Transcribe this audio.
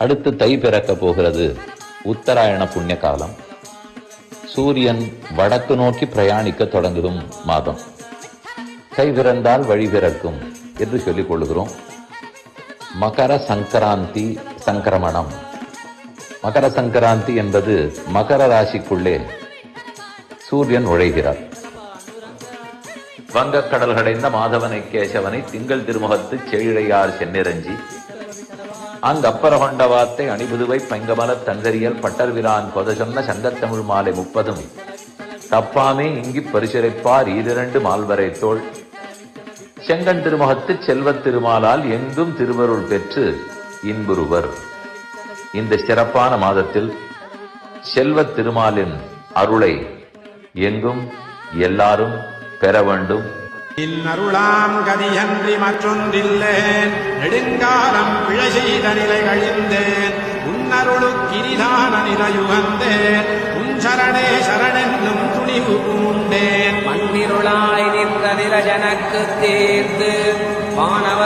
அடுத்து தை பிறக்க போகிறது. உத்தராயண புண்ணிய காலம். சூரியன் வடக்கு நோக்கி பிரயாணிக்க தொடங்கும் மாதம். கை பிறந்தால் வழி பிறக்கும் என்று சொல்லிக் கொள்கிறோம். மகர சங்கராந்தி சங்கிரமணம். மகர சங்கராந்தி என்பது மகர ராசிக்குள்ளே சூரியன் நுழைகிறார். வங்கக்கடல் கடைந்த மாதவனை கேசவனை திங்கள் திருமுகத்து செழிழையார் சென்னிரஞ்சி அங்கப்பர கொண்ட வார்த்தை அணிபுதுவை பைங்கமல தங்கரியல் பட்டர்விரான் கொத சொன்ன சங்கத்தமிழ் மாலை 30 தப்பாமே இங்கி பரிசுரைப்பார் ஈரிரண்டு மால்வரை தோள் செங்கன் திருமுகத்து செல்வத் திருமாலால் எங்கும் திருவருள் பெற்று இன்புறுவர். இந்த சிறப்பான மாதத்தில் செல்வத் திருமாலின் அருளை எங்கும் எல்லாரும் பெற வேண்டும். இன்னருளாம் கதியன்றி மற்றொன்றில்லேன், நெடுங்காலம் பிழை செய்த நிலை கழிந்தேன், உன்னருளுக்கிரிதான நிலையுகந்தேன், உன் சரணே சரணென்னும் துணிவு பூண்டேன். மண்ணிருளாய் நின்ற நிரஜனக்கு தேர்ந்து வானவ